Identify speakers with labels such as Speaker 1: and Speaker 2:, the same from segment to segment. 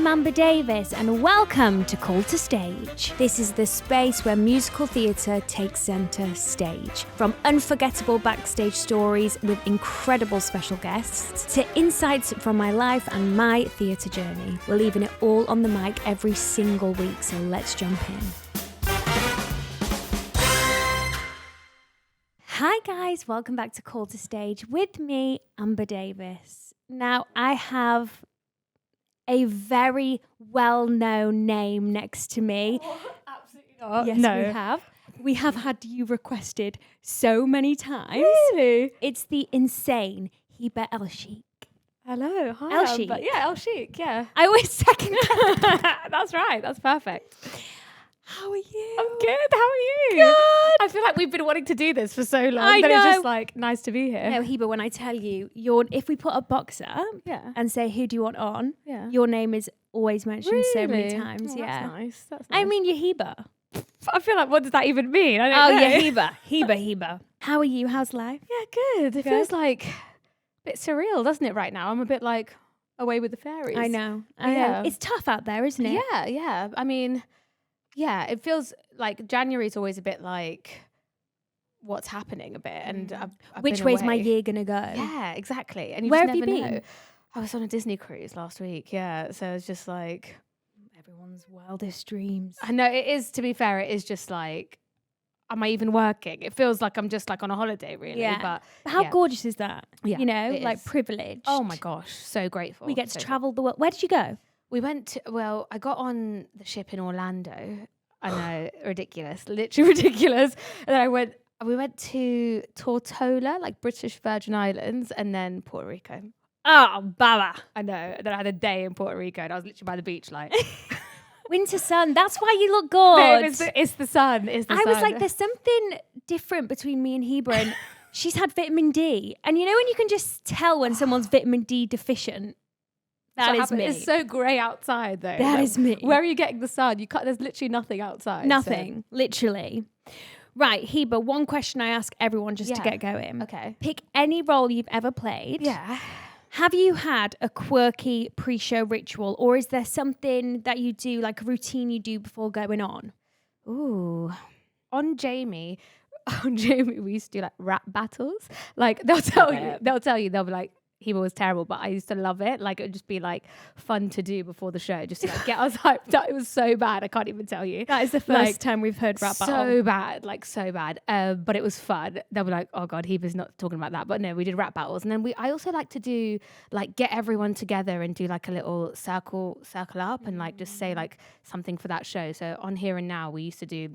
Speaker 1: I'm Amber Davis and welcome to Call to Stage. This is the space where musical theatre takes centre stage. From unforgettable backstage stories with incredible special guests to insights from my life and my theatre journey. We're leaving it all on the mic every single week, so let's jump in. Hi guys, welcome back to Call to Stage with me, Amber Davis. Now I have a very well-known name next to me.
Speaker 2: Oh, absolutely not.
Speaker 1: Yes,
Speaker 2: no.
Speaker 1: we have. We have had you requested so many times.
Speaker 2: Really?
Speaker 1: It's the insane Hiba El Sheikh.
Speaker 2: Hello. Hi.
Speaker 1: El Sheikh.
Speaker 2: Yeah, El Sheikh. Yeah.
Speaker 1: I always second guess.
Speaker 2: That's right. That's perfect.
Speaker 1: How are you?
Speaker 2: I'm good. How are you?
Speaker 1: Good.
Speaker 2: I feel like we've been wanting to do this for so long.
Speaker 1: I
Speaker 2: But it's
Speaker 1: know.
Speaker 2: just like nice to be here.
Speaker 1: No, Hiba, when I tell you, if we put a box up
Speaker 2: Yeah.
Speaker 1: and say, who do you want on?
Speaker 2: Yeah.
Speaker 1: Your name is always mentioned so many
Speaker 2: Really?
Speaker 1: times.
Speaker 2: Oh,
Speaker 1: yeah.
Speaker 2: That's nice. That's
Speaker 1: I
Speaker 2: nice.
Speaker 1: mean, you're Hiba.
Speaker 2: I feel like, what does that even mean? I
Speaker 1: Oh,
Speaker 2: don't know.
Speaker 1: yeah, Hiba. How are you? How's life?
Speaker 2: Yeah, good. It feels like a bit surreal, doesn't it, right now? I'm a bit like away with the fairies.
Speaker 1: I know.
Speaker 2: Yeah.
Speaker 1: It's tough out there, isn't it?
Speaker 2: Yeah. I mean, yeah, it feels like January's always a bit like what's happening a bit. And I've
Speaker 1: Which
Speaker 2: been
Speaker 1: way's my
Speaker 2: away.
Speaker 1: year going to go?
Speaker 2: Yeah, exactly. And you
Speaker 1: Where
Speaker 2: just
Speaker 1: have you
Speaker 2: never
Speaker 1: been?
Speaker 2: know. I was on a Disney cruise last week. Yeah. So it's just like,
Speaker 1: Everyone's wildest dreams.
Speaker 2: I know it is, to be fair, it is just like, am I even working? It feels like I'm just like on a holiday, really.
Speaker 1: Yeah.
Speaker 2: But
Speaker 1: How
Speaker 2: yeah.
Speaker 1: gorgeous is that?
Speaker 2: Yeah,
Speaker 1: You know,
Speaker 2: it
Speaker 1: like
Speaker 2: is.
Speaker 1: privileged.
Speaker 2: Oh my gosh, so grateful.
Speaker 1: We get to
Speaker 2: So
Speaker 1: travel the world. Where did you go?
Speaker 2: We went to, well, I got on the ship in Orlando. I know, ridiculous, literally ridiculous. And then we went to Tortola, like British Virgin Islands, and then Puerto Rico.
Speaker 1: Oh, Baba.
Speaker 2: I know. And then I had a day in Puerto Rico and I was literally by the beach like,
Speaker 1: Winter sun. That's why you look
Speaker 2: babe,
Speaker 1: good.
Speaker 2: it's the sun. It's the
Speaker 1: I
Speaker 2: sun.
Speaker 1: was like, there's something different between me and Hiba. And she's had vitamin D. And you know when you can just tell when someone's vitamin D deficient? That is me.
Speaker 2: It's so grey outside though.
Speaker 1: That is me.
Speaker 2: Where are you getting the sun? You can't, there's literally nothing outside. so-
Speaker 1: Nothing. Literally. Right, Hiba, one question I ask everyone just to
Speaker 2: Yeah.
Speaker 1: get going.
Speaker 2: Okay.
Speaker 1: Pick any role you've ever played.
Speaker 2: Yeah.
Speaker 1: Have you had a quirky pre-show ritual, or is there something that you do, like a routine you do before going on?
Speaker 2: Ooh. On Jamie, we used to do like rap battles. Like they'll tell you, they'll be like, he was terrible, but I used to love it. Like it would just be like fun to do before the show, just to like get us hyped up. It was so bad, I can't even tell you.
Speaker 1: That is the first
Speaker 2: Like,
Speaker 1: time we've heard rap battle.
Speaker 2: So bad, like so bad. But it was fun. They'll be like, oh God, Heber's not talking about that. But no, we did rap battles. And then I also like to do like get everyone together and do like a little circle up and like just say like something for that show. So on Here and Now, we used to do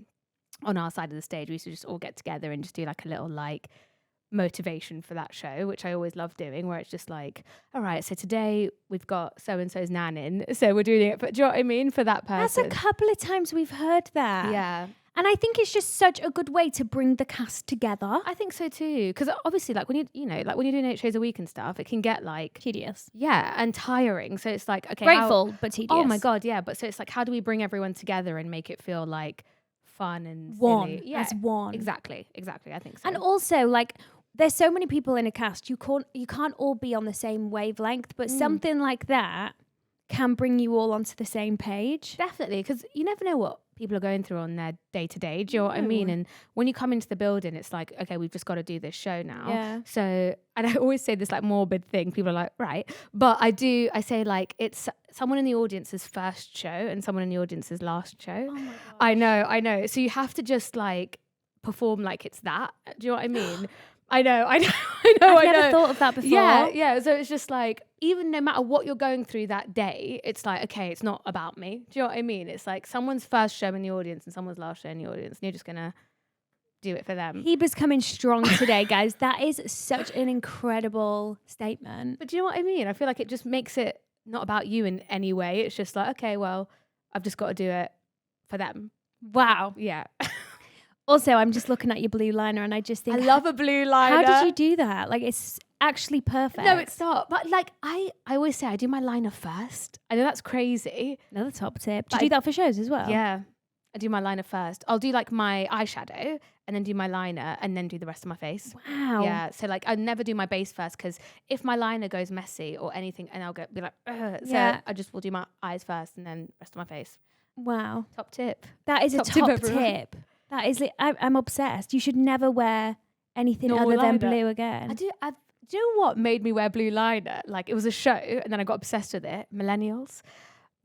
Speaker 2: on our side of the stage, we used to just all get together and just do like a little like motivation for that show, which I always love doing, where it's just like, all right, so today we've got so and so's nan in, so we're doing it, but do you know what I mean, for that
Speaker 1: That's
Speaker 2: person.
Speaker 1: a couple of times we've heard that.
Speaker 2: Yeah,
Speaker 1: And I think it's just such a good way to bring the cast together.
Speaker 2: I think so too, because obviously like when you're doing 8 shows a week and stuff, it can get like
Speaker 1: Tedious.
Speaker 2: and tiring, so it's like, okay,
Speaker 1: Grateful, but tedious.
Speaker 2: oh my God, yeah, but so it's like, how do we bring everyone together and make it feel like fun and
Speaker 1: One.
Speaker 2: silly? Yeah,
Speaker 1: As one.
Speaker 2: exactly, I think so.
Speaker 1: And also, like, there's so many people in a cast, you can't all be on the same wavelength, but something like that can bring you all onto the same page.
Speaker 2: Definitely, because you never know what people are going through on their day to day. Do you know what I mean?
Speaker 1: No.
Speaker 2: And when you come into the building, it's like, okay, we've just got to do this show now.
Speaker 1: Yeah.
Speaker 2: So, and I always say this like morbid thing. People are like, right. But I say like, it's someone in the audience's first show and someone in the audience's last show.
Speaker 1: Oh my God.
Speaker 2: I know. So you have to just like perform like it's that. Do you know what I mean? I know.
Speaker 1: I've never thought of that before.
Speaker 2: Yeah. So it's just like, even no matter what you're going through that day, it's like, okay, it's not about me. Do you know what I mean? It's like someone's first show in the audience and someone's last show in the audience, and you're just gonna do it for them.
Speaker 1: Hiba's coming strong today, guys. That is such an incredible statement.
Speaker 2: But do you know what I mean? I feel like it just makes it not about you in any way. It's just like, okay, well, I've just got to do it for them.
Speaker 1: Wow.
Speaker 2: Yeah.
Speaker 1: Also, I'm just looking at your blue liner and I just think,
Speaker 2: I love a blue liner.
Speaker 1: how did you do that? Like, it's actually perfect.
Speaker 2: No, it's not. But like, I always say I do my liner first. I know that's crazy.
Speaker 1: Another top tip. Do
Speaker 2: But
Speaker 1: you do that for shows as well?
Speaker 2: Yeah. I do my liner first. I'll do like my eyeshadow and then do my liner and then do the rest of my face.
Speaker 1: Wow.
Speaker 2: Yeah, so like I never do my base first because if my liner goes messy or anything, and I'll be like, ugh. So
Speaker 1: Yeah.
Speaker 2: I just will do my eyes first and then rest of my face.
Speaker 1: Wow.
Speaker 2: Top tip.
Speaker 1: That is a
Speaker 2: Top tip,
Speaker 1: top
Speaker 2: everyone.
Speaker 1: tip. That is, I'm obsessed. You should never wear anything
Speaker 2: Normal
Speaker 1: other than
Speaker 2: liner.
Speaker 1: blue again.
Speaker 2: Do you know what made me wear blue liner? Like it was a show and then I got obsessed with it. Millennials.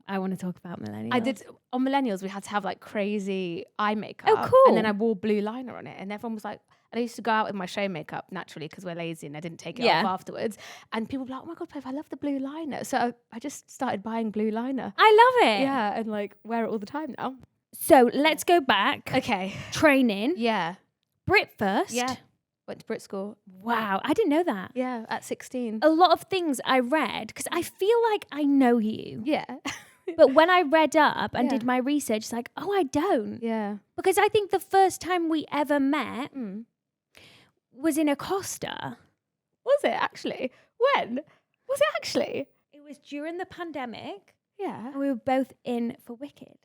Speaker 1: I want to talk about millennials.
Speaker 2: I did on Millennials. We had to have like crazy eye makeup.
Speaker 1: Oh, cool.
Speaker 2: And then I wore blue liner on it, and everyone was like, and I used to go out with my show makeup naturally because we're lazy and I didn't take it off afterwards. And people were like, "Oh my god, Bev, I love the blue liner." So I just started buying blue liner.
Speaker 1: I love it.
Speaker 2: Yeah, and like wear it all the time now.
Speaker 1: So let's go back.
Speaker 2: Okay.
Speaker 1: Training.
Speaker 2: Yeah.
Speaker 1: Brit first.
Speaker 2: Yeah. Went to Brit school.
Speaker 1: Wow. I didn't know that.
Speaker 2: Yeah, at 16.
Speaker 1: A lot of things I read, because I feel like I know you.
Speaker 2: Yeah.
Speaker 1: But when I read up and
Speaker 2: Yeah.
Speaker 1: did my research, it's like, oh, I don't.
Speaker 2: Yeah.
Speaker 1: Because I think the first time we ever met
Speaker 2: Mm.
Speaker 1: was in a Costa.
Speaker 2: Was it actually? When? Was it actually?
Speaker 1: It was during the pandemic,
Speaker 2: Yeah.
Speaker 1: and we were both in for Wicked.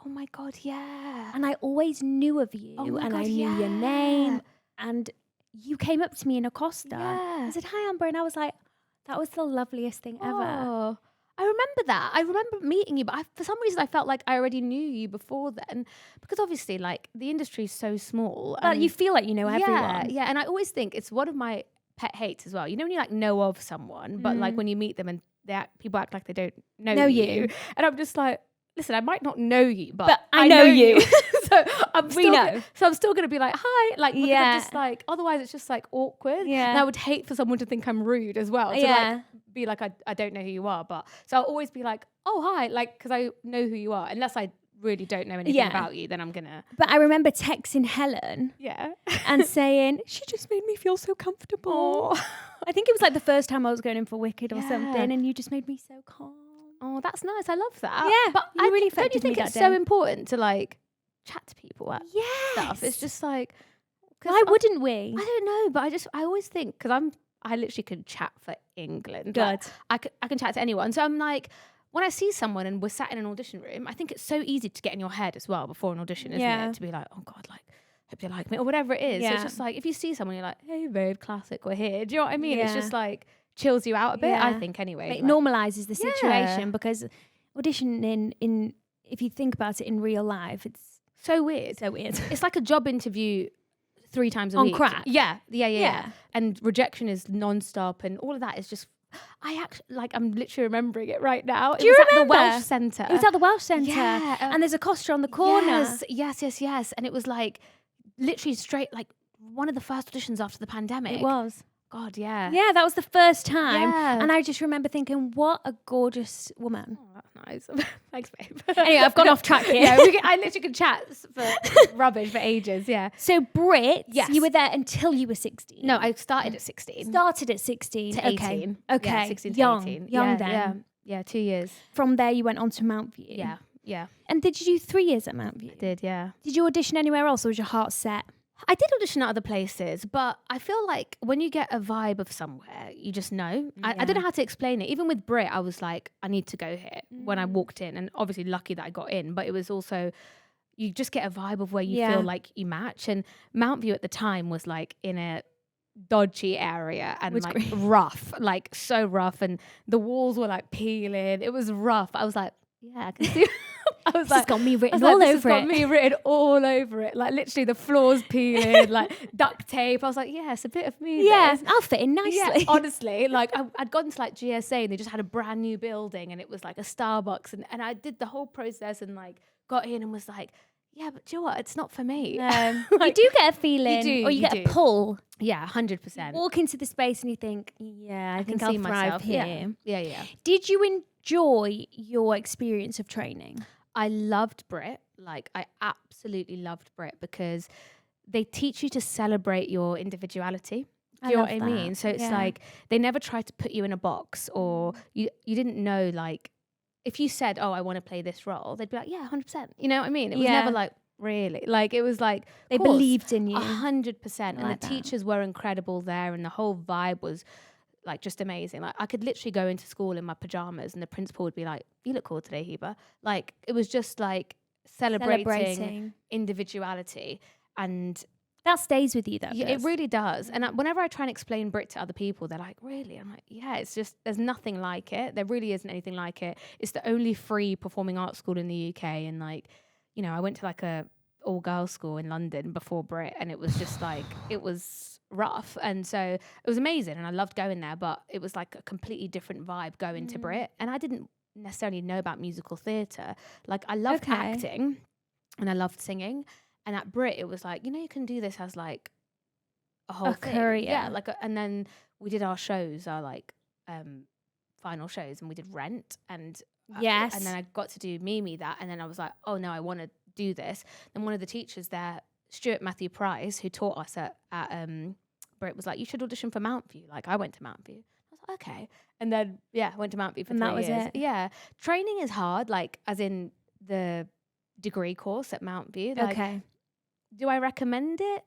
Speaker 2: Oh my god, yeah.
Speaker 1: And I always knew of you,
Speaker 2: Oh my
Speaker 1: and I
Speaker 2: God,
Speaker 1: knew your
Speaker 2: yeah.
Speaker 1: name. And you came up to me in a Costa.
Speaker 2: Yeah.
Speaker 1: I said, hi, Amber. And I was like, that was the loveliest thing ever.
Speaker 2: Oh, I remember that. I remember meeting you, but for some reason I felt like I already knew you before then, because obviously, like the industry is so small.
Speaker 1: But
Speaker 2: and
Speaker 1: you feel like you know everyone.
Speaker 2: Yeah, and I always think it's one of my pet hates as well. You know when you like know of someone, but like when you meet them and people act like they don't know you, and I'm just like, listen, I might not know you, but
Speaker 1: I know you.
Speaker 2: So I'm
Speaker 1: We
Speaker 2: still,
Speaker 1: know.
Speaker 2: So I'm still gonna be like, hi, like because
Speaker 1: Yeah.
Speaker 2: I'm just like, otherwise it's just like awkward.
Speaker 1: Yeah.
Speaker 2: And I would hate for someone to think I'm rude as well. To
Speaker 1: Yeah.
Speaker 2: like be like, I don't know who you are, but so I'll always be like, oh hi, like because I know who you are. Unless I really don't know anything
Speaker 1: Yeah.
Speaker 2: about you, then I'm gonna
Speaker 1: But I remember texting Helen
Speaker 2: yeah.
Speaker 1: and saying, she just made me feel so comfortable. I think it was like the first time I was going in for Wicked or
Speaker 2: Yeah.
Speaker 1: something, and you just made me so calm.
Speaker 2: Oh, that's nice. I love that.
Speaker 1: Yeah,
Speaker 2: but
Speaker 1: you really
Speaker 2: don't you
Speaker 1: affected me
Speaker 2: think
Speaker 1: that
Speaker 2: it's so
Speaker 1: day.
Speaker 2: important to like chat to people at
Speaker 1: Yes.
Speaker 2: stuff? It's just like, 'cause
Speaker 1: Why wouldn't we?
Speaker 2: I don't know, but I always think because I literally could chat for England. Like,
Speaker 1: Good.
Speaker 2: I can chat to anyone. So I'm like, when I see someone and we're sat in an audition room, I think it's so easy to get in your head as well before an audition, isn't
Speaker 1: Yeah.
Speaker 2: it? To be like, oh God, like, hope they like me or whatever it is. So
Speaker 1: Yeah.
Speaker 2: it's just like, if you see someone, you're like, hey babe, classic, we're here. Do you know what I mean? It's
Speaker 1: Yeah.
Speaker 2: just like chills you out a bit, I
Speaker 1: Yeah.
Speaker 2: think anyway.
Speaker 1: It
Speaker 2: like-
Speaker 1: normalizes the
Speaker 2: Yeah.
Speaker 1: situation, because auditioning in if you think about it in real life, it's
Speaker 2: so weird.
Speaker 1: so weird.
Speaker 2: It's like a job interview 3 times a
Speaker 1: On
Speaker 2: week.
Speaker 1: crack.
Speaker 2: Yeah.
Speaker 1: Yeah.
Speaker 2: And rejection is non-stop and all of that is just, I actually, like, I'm literally remembering it right now.
Speaker 1: Do you
Speaker 2: It was
Speaker 1: remember?
Speaker 2: at the Welsh Centre.
Speaker 1: It was at the Welsh Centre,
Speaker 2: Yeah,
Speaker 1: and there's a Costa on the corner.
Speaker 2: Yes. And it was like literally straight, like one of the first auditions after the pandemic.
Speaker 1: It was.
Speaker 2: God, yeah.
Speaker 1: Yeah, that was the first time.
Speaker 2: Yeah.
Speaker 1: And I just remember thinking, what a gorgeous woman.
Speaker 2: Oh, that's nice. Thanks, babe.
Speaker 1: Anyway, I've gone off track here.
Speaker 2: Yeah, I literally could chat for rubbish for ages. Yeah.
Speaker 1: So Brit,
Speaker 2: Yes.
Speaker 1: you were there until you were 16.
Speaker 2: No, I started at 16
Speaker 1: Started at 16
Speaker 2: to 18.
Speaker 1: Okay.
Speaker 2: Yeah, 16 to
Speaker 1: young,
Speaker 2: 18.
Speaker 1: young
Speaker 2: Yeah,
Speaker 1: then.
Speaker 2: Yeah, 2 years.
Speaker 1: From there, you went on to Mount View.
Speaker 2: Yeah.
Speaker 1: And did you do 3 years at Mount View?
Speaker 2: Did, yeah.
Speaker 1: Did you audition anywhere else, or was your heart set?
Speaker 2: I did audition at other places, but I feel like when you get a vibe of somewhere, you just know. I don't know how to explain it. Even with Brit, I was like, I need to go here when I walked in. And obviously lucky that I got in, but it was also, you just get a vibe of where you
Speaker 1: Yeah.
Speaker 2: feel like you match. And Mount View at the time was like in a dodgy area and
Speaker 1: Was
Speaker 2: like
Speaker 1: great.
Speaker 2: rough, like so rough. And the walls were like peeling. It was rough. I was like, yeah, I can see. I was
Speaker 1: This
Speaker 2: like,
Speaker 1: has got me
Speaker 2: I
Speaker 1: written
Speaker 2: was like,
Speaker 1: all
Speaker 2: this has
Speaker 1: over
Speaker 2: got
Speaker 1: it.
Speaker 2: me written all over it. Like literally the floors peeling, like duct tape. I was like, yeah, it's a bit of me.
Speaker 1: Yeah,
Speaker 2: this.
Speaker 1: I'll fit in nicely.
Speaker 2: Yeah, honestly, like I'd gone to like GSA and they just had a brand new building and it was like a Starbucks and I did the whole process and like got in and was like, yeah, but do you know what? It's not for me.
Speaker 1: You
Speaker 2: Like,
Speaker 1: do get a feeling,
Speaker 2: do,
Speaker 1: or you
Speaker 2: you
Speaker 1: get a
Speaker 2: do.
Speaker 1: pull.
Speaker 2: yeah, 100%.
Speaker 1: Walk into the space and you think, yeah, I think
Speaker 2: can
Speaker 1: I'll
Speaker 2: see
Speaker 1: thrive
Speaker 2: myself.
Speaker 1: here.
Speaker 2: Yeah.
Speaker 1: Did you enjoy your experience of training?
Speaker 2: I loved Brit. Like I absolutely loved Brit because they teach you to celebrate your individuality. Do you know what I
Speaker 1: love
Speaker 2: mean?
Speaker 1: that.
Speaker 2: So it's
Speaker 1: Yeah.
Speaker 2: like they never try to put you in a box or you didn't know like if you said, oh, I want to play this role, they'd be like, yeah, 100%. You know what I mean? It was
Speaker 1: Yeah.
Speaker 2: never like, really. Like it was like
Speaker 1: They
Speaker 2: course,
Speaker 1: believed in you.
Speaker 2: 100%. And
Speaker 1: like
Speaker 2: the
Speaker 1: that.
Speaker 2: teachers were incredible there and the whole vibe was like just amazing. Like I could literally go into school in my pajamas and the principal would be like, you look cool today, Heba. Like it was just like celebrating individuality. And
Speaker 1: That stays with you, though.
Speaker 2: Yeah, it really does. And whenever I try and explain Brit to other people, they're like, really? I'm like, yeah, it's just, there's nothing like it. There really isn't anything like it. It's the only free performing arts school in the UK. And like, you know, I went to like a all girls school in London before Brit, and it was just like, it was rough. And so it was amazing. And I loved going there, but it was like a completely different vibe going to Brit. And I didn't necessarily know about musical theatre. Like I loved acting and I loved singing. And at Brit, it was like, you know, you can do this as like a whole thing.
Speaker 1: career.
Speaker 2: Yeah. Like, and then we did our shows, our like final shows, and we did Rent. And
Speaker 1: Yes.
Speaker 2: and then I got to do Mimi that. And then I was like, oh no, I want to do this. Then one of the teachers there, Stuart Matthew Price, who taught us at Brit, was like, you should audition for Mountview. Like I went to Mountview. I was like, okay. And then, yeah, I went to Mountview for 3 years.
Speaker 1: that was it.
Speaker 2: Yeah. Training is hard, like as in the degree course at Mountview. Like,
Speaker 1: Okay.
Speaker 2: do I recommend it?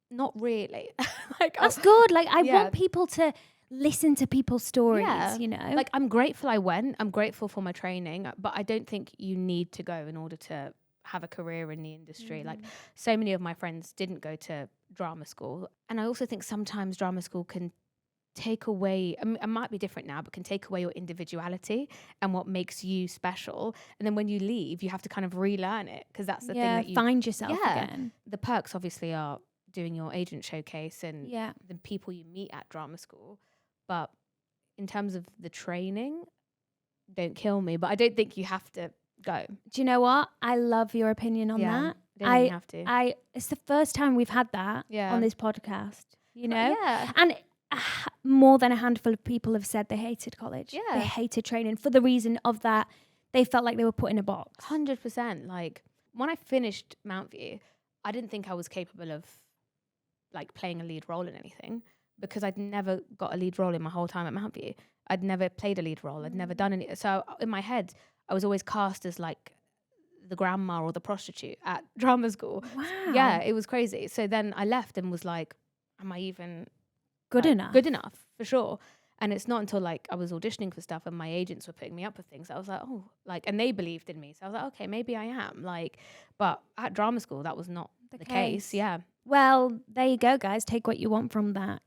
Speaker 2: Not really. Like
Speaker 1: That's good. Like, I
Speaker 2: Yeah.
Speaker 1: want people to listen to people's stories,
Speaker 2: Yeah.
Speaker 1: you know?
Speaker 2: like I'm grateful I went. I'm grateful for my training, but I don't think you need to go in order to have a career in the industry. Like so many of my friends didn't go to drama school, and I also think sometimes drama school can take away, I mean, it might be different now, but can take away your individuality and what makes you special. And then when you leave, you have to kind of relearn it, because that's the thing that you
Speaker 1: find yourself
Speaker 2: Yeah.
Speaker 1: again.
Speaker 2: the perks obviously are doing your agent showcase and
Speaker 1: Yeah.
Speaker 2: the people you meet at drama school. But in terms of the training, don't kill me, but I don't think you have to go.
Speaker 1: Do you know what? I love your opinion on that.
Speaker 2: Don't think you have to.
Speaker 1: It's the first time we've had that
Speaker 2: Yeah.
Speaker 1: on this podcast, you know?
Speaker 2: Yeah.
Speaker 1: And more than a handful of people have said they hated college.
Speaker 2: Yeah.
Speaker 1: They hated training for the reason of that they felt like they were put in a box.
Speaker 2: 100%. Like when I finished Mountview, I didn't think I was capable of like playing a lead role in anything, because I'd never got a lead role in my whole time at Mountview. I'd never played a lead role. I'd never done any. So in my head, I was always cast as like the grandma or the prostitute at drama school.
Speaker 1: Wow.
Speaker 2: Yeah, it was crazy. So then I left and was like, am I even
Speaker 1: Good
Speaker 2: like,
Speaker 1: enough.
Speaker 2: Good enough, for sure. And it's not until like I was auditioning for stuff and my agents were putting me up for things, I was like, oh, like, and they believed in me. So I was like, okay, maybe I am. Like, but at drama school, that was not the case. Yeah.
Speaker 1: Well, there you go, guys. Take what you want from that.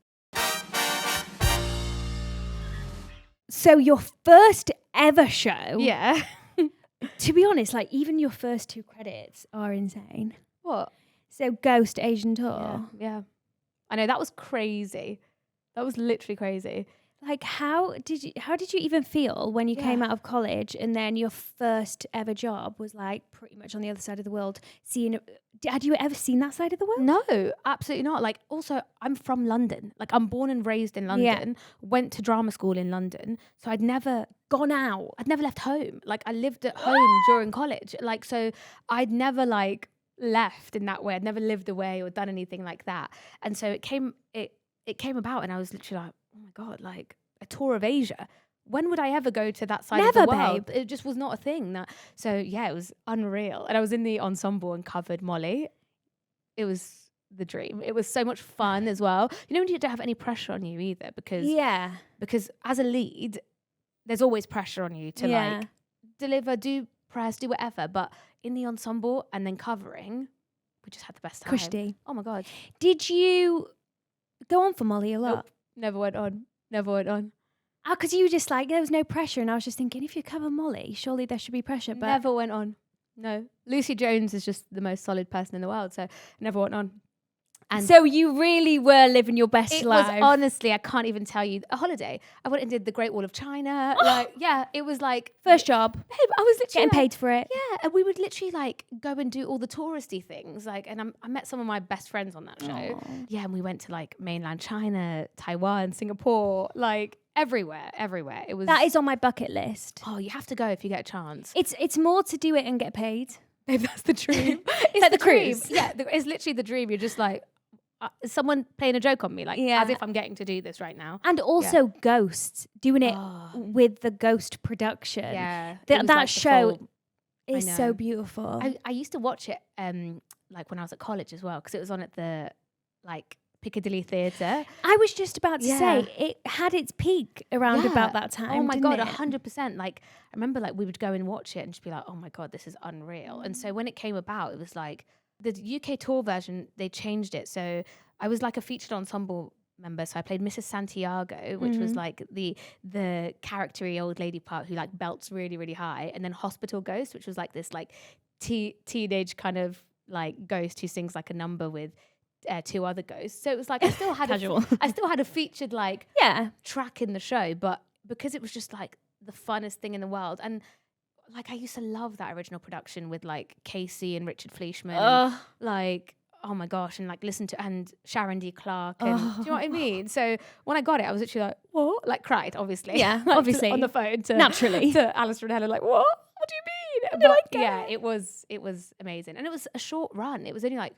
Speaker 1: So your first ever show,
Speaker 2: Yeah.
Speaker 1: to be honest, like even your first 2 credits are insane.
Speaker 2: What?
Speaker 1: So Ghost Asian Tour.
Speaker 2: Yeah. I know, that was crazy. That was literally crazy.
Speaker 1: Like how did you even feel when you came out of college and then your first ever job was like pretty much on the other side of the world? Had you ever seen that side of the world?
Speaker 2: No, absolutely not. Like, also, I'm from London. Like, I'm born and raised in London, went to drama school in London. So I'd never gone out. I'd never left home. Like, I lived at home during college. Like, so I'd never like left in that way. I'd never lived away or done anything like that. And so it came about, and I was literally like, oh my God, like a tour of Asia. When would I ever go to that side of the world?
Speaker 1: Babe.
Speaker 2: It just was not a thing. So yeah, it was unreal. And I was in the ensemble and covered Molly. It was the dream. It was so much fun as well. You know, when you don't have any pressure on you either, because as a lead, there's always pressure on you to like deliver, do press, do whatever. But in the ensemble and then covering, we just had the best time.
Speaker 1: Cushy.
Speaker 2: Oh my God.
Speaker 1: Did you go on for Molly a lot?
Speaker 2: Nope. Never went on.
Speaker 1: Because you just like, there was no pressure. And I was just thinking, if you cover Molly, surely there should be pressure. But
Speaker 2: Never went on. No. Lucy Jones is just the most solid person in the world. So never went on. And
Speaker 1: so you really were living your best life.
Speaker 2: It was honestly, I can't even tell you, a holiday. I went and did the Great Wall of China. Like, yeah, it was like
Speaker 1: First job.
Speaker 2: Babe, I was literally
Speaker 1: Getting paid for it.
Speaker 2: Yeah, and we would literally like go and do all the touristy things. Like, and I met some of my best friends on that show.
Speaker 1: Aww.
Speaker 2: Yeah, and we went to like mainland China, Taiwan, Singapore, like everywhere. It was
Speaker 1: That is on my bucket list.
Speaker 2: Oh, you have to go if you get a chance.
Speaker 1: It's more to do it and get paid.
Speaker 2: Babe, that's the dream. It's
Speaker 1: like
Speaker 2: the
Speaker 1: the
Speaker 2: dream.
Speaker 1: cruise.
Speaker 2: Yeah, it's literally the dream. You're just like, is someone playing a joke on me? Like, as if I'm getting to do this right now.
Speaker 1: And also Ghost, doing it
Speaker 2: Oh.
Speaker 1: with the Ghost production.
Speaker 2: Yeah.
Speaker 1: That
Speaker 2: it was like the
Speaker 1: show
Speaker 2: full-
Speaker 1: is
Speaker 2: I know.
Speaker 1: so beautiful.
Speaker 2: I used to watch it like when I was at college as well, because it was on at the like Piccadilly Theatre.
Speaker 1: I was just about to
Speaker 2: Yeah.
Speaker 1: say, it had its peak around about that time.
Speaker 2: Oh my
Speaker 1: didn't
Speaker 2: God,
Speaker 1: it?
Speaker 2: 100%. Like, I remember like we would go and watch it and just be like, oh my God, this is unreal. And so when it came about, it was like, the UK tour version, they changed it. So I was like a featured ensemble member. So I played Mrs. Santiago, which was like the charactery old lady part who like belts really, really high. And then Hospital Ghost, which was like this like teenage kind of like ghost who sings like a number with 2 other ghosts. So it was like I still had I still had a featured like track in the show, but because it was just like the funnest thing in the world. And like I used to love that original production with like Casey and Richard Fleischman and, like, oh my gosh, and like listen to and Sharon D. Clark and do you know what I mean? So when I got it, I was literally like, what? Like cried, obviously.
Speaker 1: Yeah,
Speaker 2: like,
Speaker 1: obviously.
Speaker 2: on the phone to
Speaker 1: Naturally.
Speaker 2: to Alistair and Helen, like, what? What do you mean? But
Speaker 1: like,
Speaker 2: yeah, it was amazing. And it was a short run. It was only like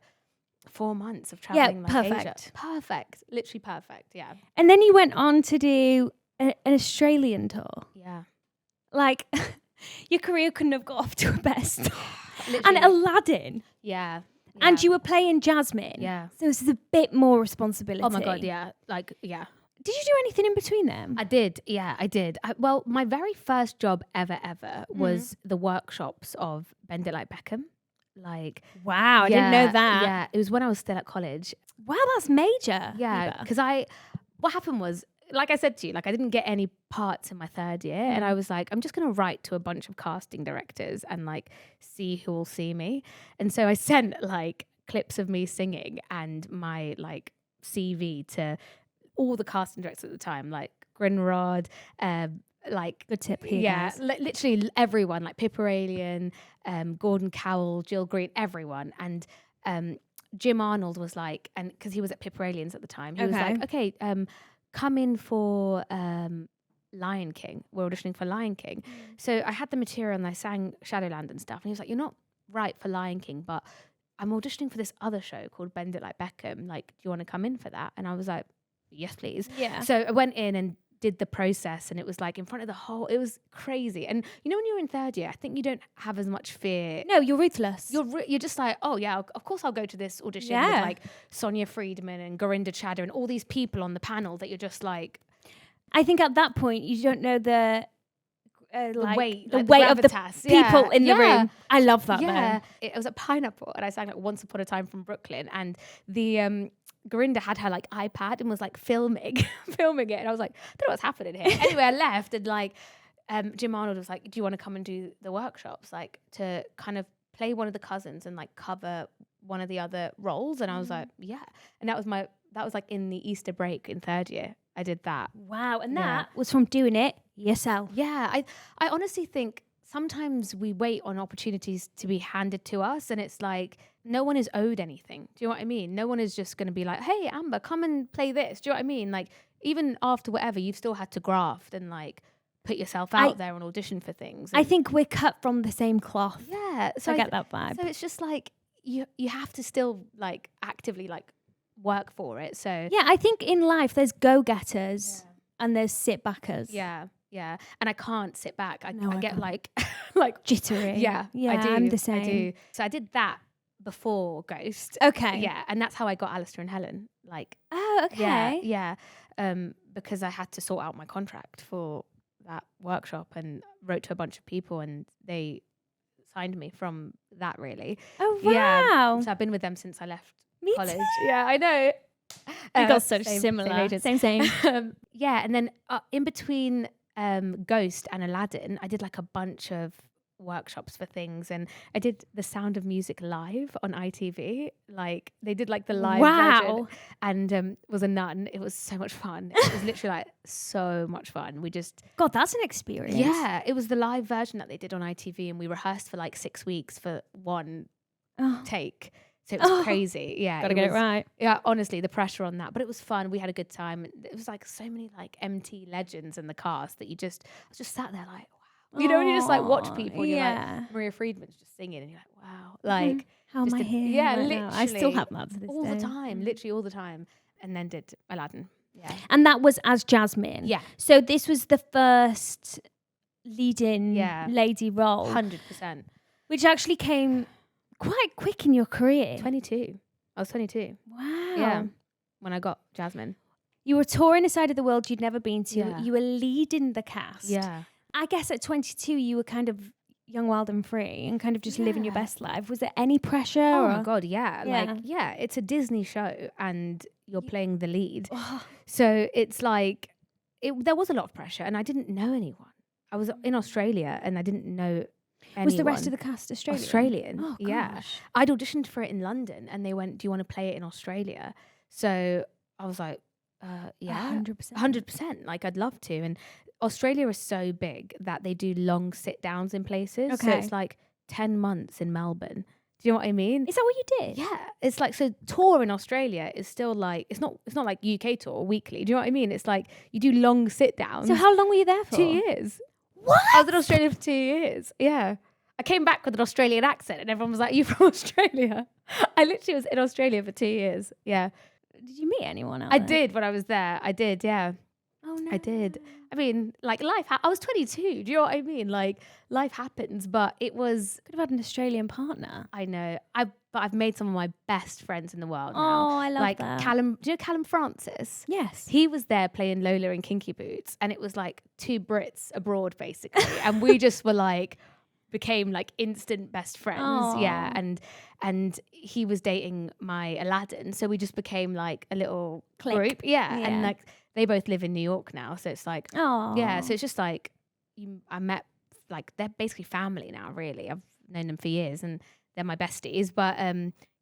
Speaker 2: 4 months of traveling like Asia. Perfect. Literally perfect. Yeah.
Speaker 1: And then you went on to do an Australian tour.
Speaker 2: Yeah.
Speaker 1: Like your career couldn't have got off to a better start.
Speaker 2: Literally.
Speaker 1: And Aladdin.
Speaker 2: Yeah.
Speaker 1: And you were playing Jasmine.
Speaker 2: Yeah.
Speaker 1: So this is a bit more responsibility.
Speaker 2: Oh my God, yeah. Like, yeah.
Speaker 1: Did you do anything in between them?
Speaker 2: I did. Yeah, I did. Well, my very first job ever was the workshops of Bend It Like Beckham. Like,
Speaker 1: wow, I didn't know that.
Speaker 2: Yeah, it was when I was still at college.
Speaker 1: Wow, that's major.
Speaker 2: Yeah, because what happened was, like I said to you, like I didn't get any parts in my 3rd year, and I was like, I'm just gonna write to a bunch of casting directors and like see who will see me. And so I sent like clips of me singing and my like CV to all the casting directors at the time, like Grinrod, like
Speaker 1: good tip here.
Speaker 2: Yeah, literally everyone, like Pippa Alien, Gordon Cowell, Jill Green, everyone, and Jim Arnold was like, and because he was at Pippa Aliens at the time, he was like, okay, come in for Lion King. We're auditioning for Lion King. So I had the material and I sang Shadowland and stuff, and he was like, you're not right for Lion King, but I'm auditioning for this other show called Bend It Like Beckham. Like, do you want to come in for that? And I was like, yes, please.
Speaker 1: Yeah.
Speaker 2: So I went in and did the process, and it was like in front of the whole, it was crazy. And you know, when you're in 3rd year, I think you don't have as much fear.
Speaker 1: No, you're ruthless.
Speaker 2: You're just like, oh yeah, of course I'll go to this audition with like Sonia Friedman and Gorinda Chadha and all these people on the panel that you're just like.
Speaker 1: I think at that point you don't know the
Speaker 2: weight
Speaker 1: of the
Speaker 2: gravitas.
Speaker 1: people in the room. I love that.
Speaker 2: Yeah, it was at Pineapple, and I sang like Once Upon a Time from Brooklyn, and the Gorinda had her like iPad and was like filming it, and I was like, I don't know what's happening here. Anyway, I left, and like Jim Arnold was like, do you want to come and do the workshops, like to kind of play one of the cousins and like cover one of the other roles? And I was like, yeah. And that was like in the Easter break in 3rd year. I did that.
Speaker 1: Wow. And that was from doing it yourself.
Speaker 2: Yeah. I honestly think sometimes we wait on opportunities to be handed to us, and it's like no one is owed anything. Do you know what I mean? No one is just going to be like, hey, Amber, come and play this. Do you know what I mean? Like, even after whatever, you've still had to graft and like put yourself out there and audition for things.
Speaker 1: I think we're cut from the same cloth.
Speaker 2: Yeah.
Speaker 1: So I get that vibe.
Speaker 2: So it's just like you have to still like actively like work for it. So
Speaker 1: yeah, I think in life there's go-getters and there's sit-backers.
Speaker 2: Yeah. Yeah. And I can't sit back. I get like
Speaker 1: jittery.
Speaker 2: Yeah. I do.
Speaker 1: I'm the same.
Speaker 2: I do. So I did that before Ghost.
Speaker 1: Okay.
Speaker 2: Yeah. And that's how I got Alistair and Helen. Like,
Speaker 1: oh, okay.
Speaker 2: Yeah. Because I had to sort out my contract for that workshop and wrote to a bunch of people, and they signed me from that, really.
Speaker 1: Oh, wow.
Speaker 2: Yeah. So I've been with them since I left college.
Speaker 1: Too.
Speaker 2: Yeah, I know.
Speaker 1: We got such similar. Same.
Speaker 2: Yeah. And then in between Ghost and Aladdin, I did like a bunch of workshops for things, and I did The Sound of Music live on ITV. Like they did like the live version, and was a nun. It was so much fun. It was literally like so much fun.
Speaker 1: God, that's an experience.
Speaker 2: Yeah, it was the live version that they did on ITV, and we rehearsed for like 6 weeks for one take. So it was crazy. Yeah.
Speaker 1: Gotta get it right.
Speaker 2: Yeah, honestly, the pressure on that. But it was fun. We had a good time. It was like so many like MT legends in the cast that I was just sat there like, wow. You know, when you just like watch people, and you're like, Maria Friedman's just singing, and you're like, wow. Like,
Speaker 1: how am I here?
Speaker 2: Yeah,
Speaker 1: right
Speaker 2: literally.
Speaker 1: Now? I still have that to this
Speaker 2: all
Speaker 1: day.
Speaker 2: the time, literally all the time. And then did Aladdin. Yeah.
Speaker 1: And that was as Jasmine.
Speaker 2: Yeah.
Speaker 1: So this was the first leading lady role.
Speaker 2: 100%.
Speaker 1: Which actually came quite quick in your career.
Speaker 2: 22. I was 22.
Speaker 1: Wow.
Speaker 2: Yeah. When I got Jasmine.
Speaker 1: You were touring a side of the world you'd never been to.
Speaker 2: Yeah.
Speaker 1: You were leading the cast.
Speaker 2: Yeah.
Speaker 1: I guess at 22 you were kind of young, wild and free and kind of just living your
Speaker 2: Yeah.
Speaker 1: best life. Was there any pressure?
Speaker 2: Oh my
Speaker 1: or-
Speaker 2: god, yeah.
Speaker 1: Yeah.
Speaker 2: Like, yeah, it's a Disney show and you're playing the lead.
Speaker 1: Oh,
Speaker 2: So it's like there was a lot of pressure and I didn't know anyone. I was in Australia and I didn't know anyone.
Speaker 1: was the rest of the cast Australian?
Speaker 2: Australian?
Speaker 1: Oh,
Speaker 2: Yeah.
Speaker 1: gosh.
Speaker 2: I'd auditioned for it in London and they went, "Do you want to play it in Australia?" So I was like, yeah,
Speaker 1: 100%.
Speaker 2: 100%. Like, I'd love to. And Australia is so big that they do long sit downs in places. So
Speaker 1: Okay.
Speaker 2: it's like 10 months in Melbourne. Do you know what I mean?
Speaker 1: Is that what you did?
Speaker 2: Yeah, it's like, so tour in Australia is still like, it's not like UK tour weekly. Do you know what I mean? It's like you do long sit downs.
Speaker 1: So how long were you there for?
Speaker 2: 2 years.
Speaker 1: What?
Speaker 2: I was in Australia for 2 years. Yeah. I came back with an Australian accent and everyone was like, "You from Australia?" I literally was in Australia for 2 years. Yeah.
Speaker 1: Did you meet anyone else?
Speaker 2: I did when I was there. I did, yeah.
Speaker 1: Oh no.
Speaker 2: I did. I mean, like I was 22. Do you know what I mean? Like life happens, but it was,
Speaker 1: Could have had an Australian partner.
Speaker 2: I know. But I've made some of my best friends in the world now.
Speaker 1: Oh, I love
Speaker 2: like
Speaker 1: that.
Speaker 2: Callum, do you know Callum Francis?
Speaker 1: Yes.
Speaker 2: He was there playing Lola in Kinky Boots, and it was like two Brits abroad basically, and we just were like became like instant best friends. Yeah,
Speaker 1: Aw.
Speaker 2: and he was dating my Aladdin, so we just became like a little
Speaker 1: Clique.
Speaker 2: group. Yeah,
Speaker 1: Yeah.
Speaker 2: and like they both live in New York now, so it's like
Speaker 1: Oh.
Speaker 2: yeah, so it's just like I met, like, they're basically family now. Really, I've known them for years, and they're my besties. But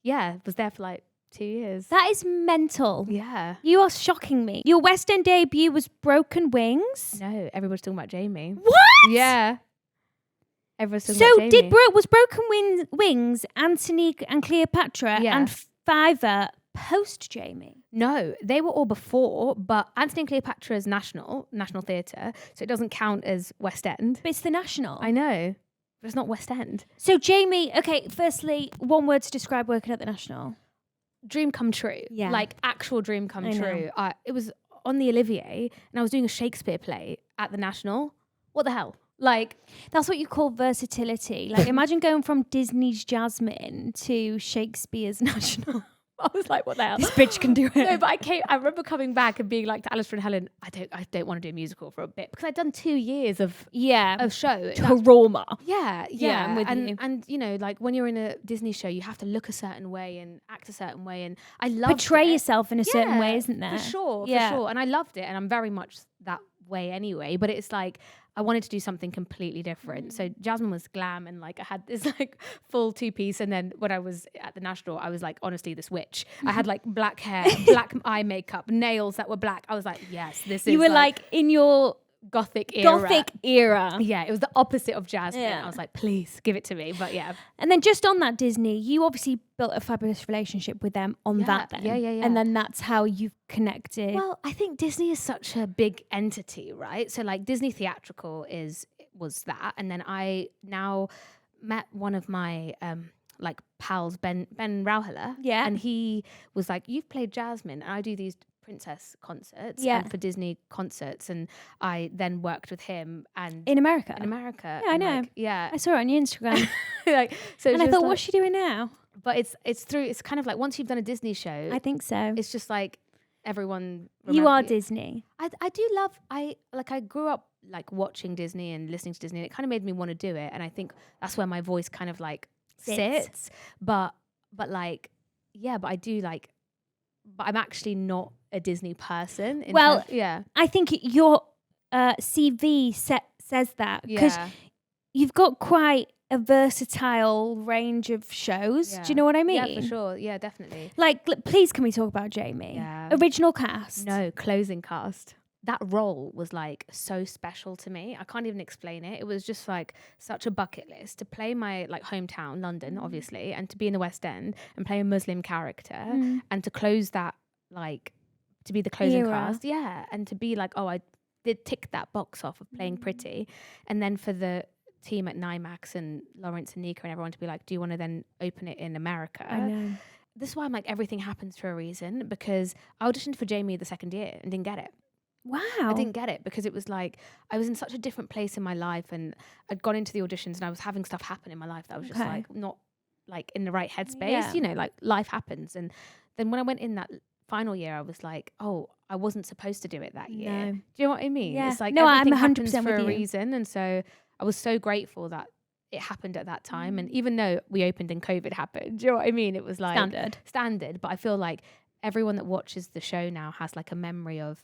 Speaker 2: yeah, was there for like 2 years.
Speaker 1: That is mental.
Speaker 2: Yeah.
Speaker 1: You are shocking me. Your West End debut was Broken Wings.
Speaker 2: No, everybody's talking about Jamie.
Speaker 1: What?
Speaker 2: Yeah. Everyone's talking
Speaker 1: So
Speaker 2: about Jamie.
Speaker 1: was Broken Wings Anthony and Cleopatra
Speaker 2: Yeah.
Speaker 1: and Fiverr post Jamie?
Speaker 2: No, they were all before, but Anthony and Cleopatra is National Theatre, so it doesn't count as West End.
Speaker 1: But it's the National.
Speaker 2: I know, but it's not West End.
Speaker 1: So Jamie, okay, firstly, one word to describe working at the National.
Speaker 2: Dream come true.
Speaker 1: Yeah.
Speaker 2: Like actual dream come
Speaker 1: I know.
Speaker 2: true. It was on the Olivier, and I was doing a Shakespeare play at the National. What the hell? Like,
Speaker 1: That's what you call versatility. Like imagine going from Disney's Jasmine to Shakespeare's National.
Speaker 2: I was like, what the hell?
Speaker 1: This bitch can do it.
Speaker 2: No, but I remember coming back and being like to Alistair and Helen, I don't want to do a musical for a bit, because I'd done 2 years of
Speaker 1: Yeah.
Speaker 2: show. That's-
Speaker 1: Trauma.
Speaker 2: Yeah,
Speaker 1: Yeah, I'm with
Speaker 2: and,
Speaker 1: you.
Speaker 2: And you know, like when you're in a Disney show, you have to look a certain way and act a certain way, and I love
Speaker 1: Portray yourself in a certain way, isn't there?
Speaker 2: For sure,
Speaker 1: Yeah.
Speaker 2: for sure. And I loved it, and I'm very much that way anyway. But it's like I wanted to do something completely different. So Jasmine was glam, and like I had this like full 2-piece, and then when I was at the National, I was like honestly this witch. I had like black hair, black eye makeup, nails that were black. I was like, yes, this is.
Speaker 1: You were like in your
Speaker 2: gothic era.
Speaker 1: Gothic era.
Speaker 2: Yeah, it was the opposite of Jasmine.
Speaker 1: Yeah.
Speaker 2: I was like, please give it to me. But yeah.
Speaker 1: And then just on that Disney, you obviously built a fabulous relationship with them on
Speaker 2: Yeah,
Speaker 1: that then.
Speaker 2: yeah.
Speaker 1: And then that's how you've connected.
Speaker 2: Well, I think Disney is such a big entity, right? So like Disney Theatrical was that, and then I now met one of my like pals, Ben Rauhler.
Speaker 1: Yeah.
Speaker 2: And he was like, "You've played Jasmine, and I do these princess concerts
Speaker 1: Yeah.
Speaker 2: and for Disney concerts," and I then worked with him and
Speaker 1: in America.
Speaker 2: in America.
Speaker 1: Yeah, I
Speaker 2: and,
Speaker 1: know.
Speaker 2: like, yeah.
Speaker 1: I saw it on your Instagram.
Speaker 2: Like so,
Speaker 1: and I
Speaker 2: just
Speaker 1: thought,
Speaker 2: like-
Speaker 1: what's she doing now?
Speaker 2: but it's kind of like once you've done a Disney show,
Speaker 1: I think so.
Speaker 2: it's just like everyone.
Speaker 1: You are
Speaker 2: remember-
Speaker 1: Disney.
Speaker 2: I do love I grew up like watching Disney and listening to Disney, and it kind of made me want to do it, and I think that's where my voice kind of like sits. But like but I do like, but I'm actually not a Disney person.
Speaker 1: Well,
Speaker 2: yeah,
Speaker 1: I think your CV says that because
Speaker 2: yeah.
Speaker 1: you've got quite a versatile range of shows.
Speaker 2: Yeah.
Speaker 1: Do you know what I mean?
Speaker 2: Yeah, for sure. Yeah, definitely.
Speaker 1: Like, please, can we talk about Jamie?
Speaker 2: Yeah.
Speaker 1: Original cast.
Speaker 2: No, closing cast. That role was like so special to me. I can't even explain it. It was just like such a bucket list to play my like hometown, London, obviously, and to be in the West End and play a Muslim character and to close that, like, to be the closing
Speaker 1: Era.
Speaker 2: cast. Yeah. And to be like, oh, I did tick that box off of playing pretty. And then for the team at NYMAX and Lawrence and Nika and everyone to be like, do you want to then open it in America?
Speaker 1: I know.
Speaker 2: This is why I'm like, everything happens for a reason, because I auditioned for Jamie the second year and didn't get it.
Speaker 1: Wow.
Speaker 2: I didn't get it because it was like I was in such a different place in my life, and I'd gone into the auditions and I was having stuff happen in my life that was just
Speaker 1: Okay.
Speaker 2: like not like in the right headspace.
Speaker 1: Yeah.
Speaker 2: You know, like life happens. And then when I went in that final year, I was like, oh, I wasn't supposed to do it that year.
Speaker 1: No.
Speaker 2: Do you know what I mean?
Speaker 1: Yeah.
Speaker 2: It's like
Speaker 1: No, I'm
Speaker 2: everything
Speaker 1: 100%
Speaker 2: happens for
Speaker 1: with
Speaker 2: a
Speaker 1: you.
Speaker 2: reason, and so I was so grateful that it happened at that time. And even though we opened and COVID happened, do you know what I mean? It was like standard. But I feel like everyone that watches the show now has like a memory of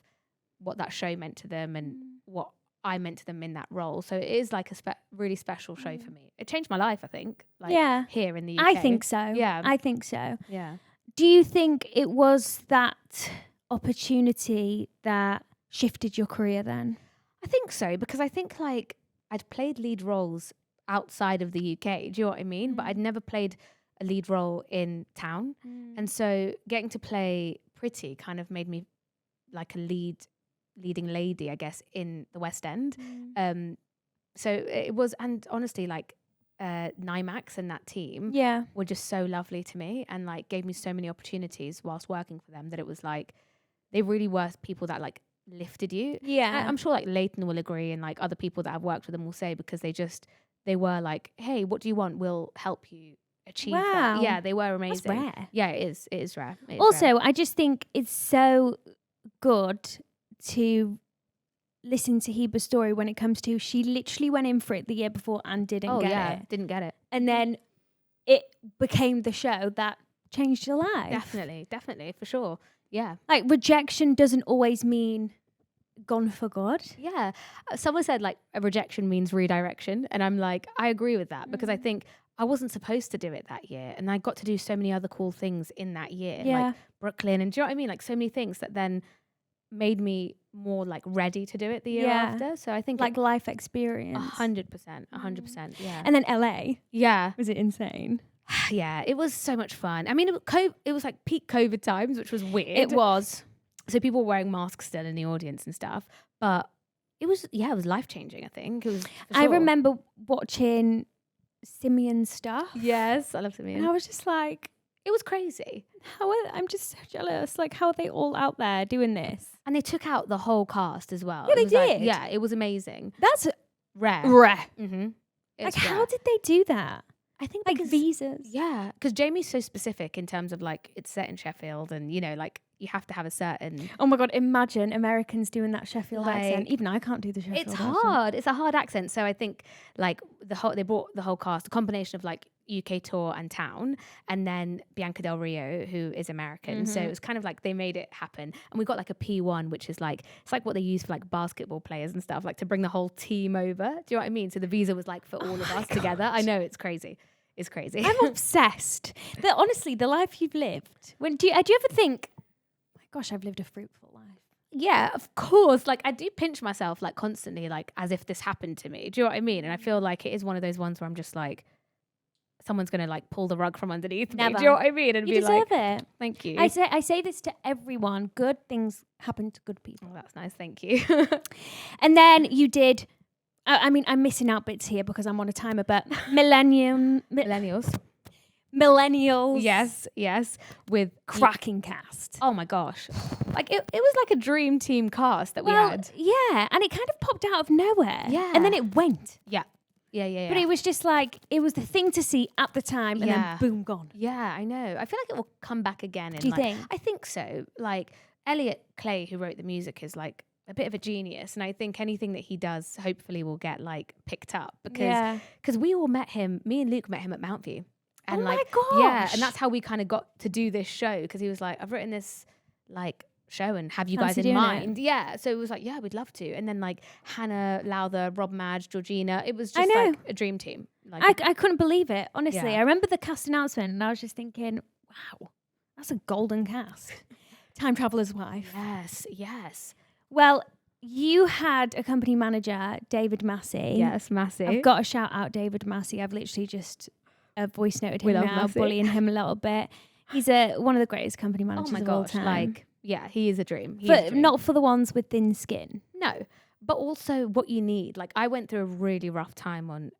Speaker 2: what that show meant to them and what I meant to them in that role. So it is like a really special show for me. It changed my life, I think. Like here in the UK.
Speaker 1: I think so.
Speaker 2: Yeah.
Speaker 1: I think so.
Speaker 2: Yeah.
Speaker 1: Do you think it was that opportunity that shifted your career then?
Speaker 2: I think so, because I think like I'd played lead roles outside of the UK. Do you know what I mean? But I'd never played a lead role in town. And so getting to play Pretty kind of made me like a leading lady, I guess, in the West End. So it was, and honestly, like Nymax and that team were just so lovely to me and like gave me so many opportunities whilst working for them that it was like they really were people that like lifted you. And I'm sure like Leighton will agree, and like other people that I've worked with them will say, because they were like, hey, what do you want? We'll help you achieve that. Yeah, they were amazing.
Speaker 1: That's rare.
Speaker 2: Yeah, it is rare.
Speaker 1: Also, I just think it's so good to listen to Heba's story when it comes to, she literally went in for it the year before and didn't get it. And then it became the show that changed your life.
Speaker 2: Definitely, for sure. Yeah.
Speaker 1: Like rejection doesn't always mean gone for good.
Speaker 2: Yeah. Someone said like a rejection means redirection. And I'm like, I agree with that, because I think I wasn't supposed to do it that year. And I got to do so many other cool things in that year. Like Brooklyn. And do you know what I mean? Like so many things that then made me more like ready to do it the year after. So I think
Speaker 1: like life experience.
Speaker 2: 100%. Yeah.
Speaker 1: And then LA.
Speaker 2: Yeah.
Speaker 1: Was it insane?
Speaker 2: Yeah, it was so much fun. I mean, it was like peak COVID times, which was weird.
Speaker 1: It was.
Speaker 2: So people were wearing masks still in the audience and stuff. But it was life-changing, I think. It was.
Speaker 1: I remember watching Simeon's stuff.
Speaker 2: Yes, I love Simeon.
Speaker 1: And I was just like,
Speaker 2: it was crazy.
Speaker 1: I'm just so jealous. Like, how are they all out there doing this?
Speaker 2: And they took out the whole cast as well.
Speaker 1: Yeah, they did.
Speaker 2: Like, yeah, it was amazing.
Speaker 1: That's
Speaker 2: rare.
Speaker 1: Mm-hmm.
Speaker 2: Like,
Speaker 1: how did they do that?
Speaker 2: I think
Speaker 1: like visas.
Speaker 2: Yeah, because Jamie's so specific in terms of like it's set in Sheffield, and you know, like you have to have a certain.
Speaker 1: Oh my god! Imagine Americans doing that Sheffield accent. Even I can't do the Sheffield.
Speaker 2: It's hard. It's a hard accent. So I think like they brought the whole cast, a combination of like UK tour and town, and then Bianca Del Rio, who is American. So it was kind of like they made it happen, and we got like a P1, which is like it's like what they use for like basketball players and stuff, like to bring the whole team over. Do you know what I mean? So the visa was like for all of us together. I know it's crazy. It's crazy.
Speaker 1: I'm obsessed. Honestly, the life you've lived. Do you ever think, oh my gosh, I've lived a fruitful life?
Speaker 2: Yeah, of course. Like I do pinch myself like constantly, like as if this happened to me. Do you know what I mean? And I feel like it is one of those ones where I'm just like, someone's gonna like pull the rug from underneath me. Do you know what I mean? And
Speaker 1: you
Speaker 2: be
Speaker 1: deserve
Speaker 2: like,
Speaker 1: it.
Speaker 2: Thank you.
Speaker 1: I say this to everyone. Good things happen to good people.
Speaker 2: Oh, that's nice. Thank you.
Speaker 1: And then you did. I mean, I'm missing out bits here because I'm on a timer, but millennials.
Speaker 2: Yes. With
Speaker 1: cracking cast.
Speaker 2: Oh my gosh. Like it was like a dream team cast that we had.
Speaker 1: Yeah. And it kind of popped out of nowhere.
Speaker 2: Yeah.
Speaker 1: And then it went.
Speaker 2: Yeah.
Speaker 1: But it was just like, it was the thing to see at the time and then boom, gone.
Speaker 2: Yeah, I know. I feel like it will come back again.
Speaker 1: Do you think?
Speaker 2: I think so. Like Elliot Clay, who wrote the music, is like a bit of a genius, and I think anything that he does hopefully will get like picked up, because we all met him, me and Luke met him at Mount View, and
Speaker 1: my gosh.
Speaker 2: and that's how we kind of got to do this show, because he was like, I've written this like show and have you guys in mind? So it was like, yeah, we'd love to. And then like Hannah Lowther, Rob Madge, Georgina, it was just like a dream team. Like
Speaker 1: I couldn't believe it, honestly. I remember the cast announcement and I was just thinking, wow, that's a golden cast. Time Traveler's Wife.
Speaker 2: Yes.
Speaker 1: Well, you had a company manager, David Massey.
Speaker 2: Yes, Massey.
Speaker 1: I've got to shout out David Massey. I've literally just voice noted him now, bullying him a little bit. He's one of the greatest company managers of all time.
Speaker 2: Like, yeah, he is a dream.
Speaker 1: Not for the ones with thin skin.
Speaker 2: No, but also what you need. Like, I went through a really rough time on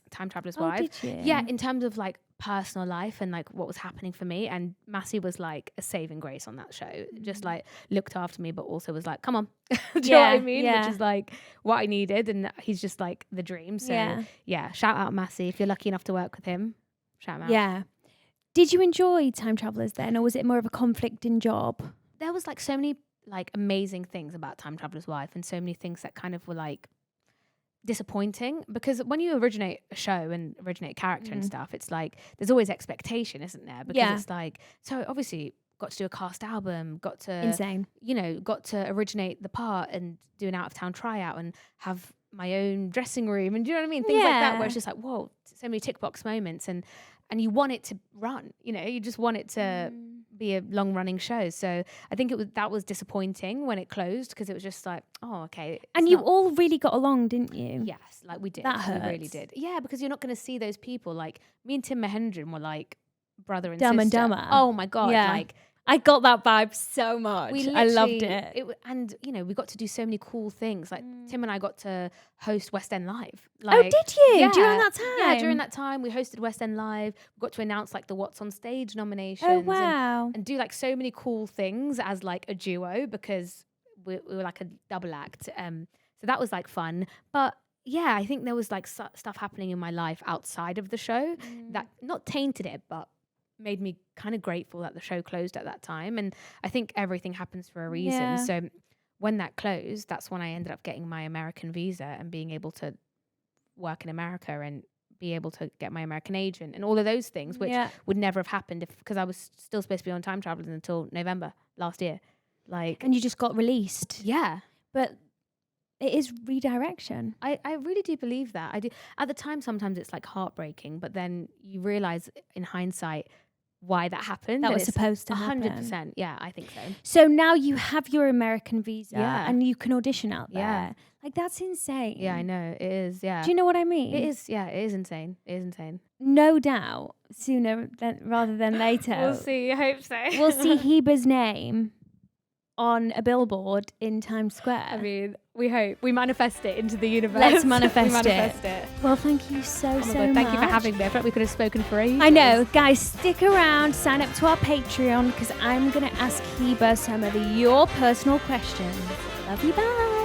Speaker 2: Time Traveler's Wife.
Speaker 1: Did you?
Speaker 2: Yeah, in terms of like personal life and like what was happening for me, and Massey was like a saving grace on that show. Just like looked after me, but also was like, come on. Do you know what I mean? Which is like what I needed, and he's just like the dream. So yeah, shout out Massey. If you're lucky enough to work with him, shout him out.
Speaker 1: Yeah. Did you enjoy Time Travelers then, or was it more of a conflicting job?
Speaker 2: There was like so many like amazing things about Time Traveler's Wife, and so many things that kind of were like disappointing, because when you originate a show and originate a character and stuff, it's like there's always expectation, isn't there? Because it's like, so obviously got to do a cast album, got to
Speaker 1: Insane.
Speaker 2: got to originate the part and do an out of town tryout and have my own dressing room, and do you know what I mean? Things like that, where it's just like, whoa, so many tick box moments, and you want it to run, you just want it to be a long running show. So I think that was disappointing when it closed, because it was just like, oh, okay.
Speaker 1: And you all really got along, didn't you?
Speaker 2: Yes, like we did.
Speaker 1: That
Speaker 2: We really
Speaker 1: hurts.
Speaker 2: did. Yeah, because you're not going to see those people. Like me and Tim Mahendran were like brother and
Speaker 1: Dumb and
Speaker 2: sister.
Speaker 1: Dumber.
Speaker 2: Oh my God.
Speaker 1: Yeah.
Speaker 2: Like
Speaker 1: I got that vibe so much. I loved
Speaker 2: literally-
Speaker 1: it.
Speaker 2: And we got to do so many cool things. Like Tim and I got to host West End Live.
Speaker 1: Oh,
Speaker 2: Like,
Speaker 1: did you?
Speaker 2: yeah.
Speaker 1: During that time?
Speaker 2: Yeah, during that time we hosted West End Live. We got to announce like the What's on Stage nominations.
Speaker 1: Oh, wow.
Speaker 2: And do like so many cool things as like a duo, because we were like a double act. So that was like fun. But yeah, I think there was like stuff happening in my life outside of the show that not tainted it, but made me kind of grateful that the show closed at that time. And I think everything happens for a reason.
Speaker 1: Yeah.
Speaker 2: So when that closed, that's when I ended up getting my American visa and being able to work in America and be able to get my American agent and all of those things, which would never have happened because I was still supposed to be on time traveling until November last year. Like,
Speaker 1: And you just got released.
Speaker 2: yeah.
Speaker 1: But it is redirection.
Speaker 2: I really do believe that. I do. At the time, sometimes it's like heartbreaking, but then you realize in hindsight why that happened.
Speaker 1: That
Speaker 2: and
Speaker 1: was
Speaker 2: it's
Speaker 1: supposed to happen.
Speaker 2: 100%. Yeah, I think so.
Speaker 1: So now you have your American visa
Speaker 2: Yeah.
Speaker 1: and you can audition out there.
Speaker 2: Yeah.
Speaker 1: Like, that's insane.
Speaker 2: Yeah, I know. It is. Yeah.
Speaker 1: Do you know what I mean?
Speaker 2: It is. Yeah, it is insane. It is insane.
Speaker 1: No doubt, sooner rather than later,
Speaker 2: We'll see. I hope so.
Speaker 1: we'll see Heba's name on a billboard in Times Square.
Speaker 2: I mean, we hope. We manifest it into the universe.
Speaker 1: Let's manifest
Speaker 2: we manifest it.
Speaker 1: Well, thank you so
Speaker 2: Oh my
Speaker 1: so
Speaker 2: God,
Speaker 1: much.
Speaker 2: thank you for having me. I felt like we could have spoken for ages.
Speaker 1: I know, guys, stick around, sign up to our Patreon, because I'm going to ask Heba some of your personal questions. Love you, bye.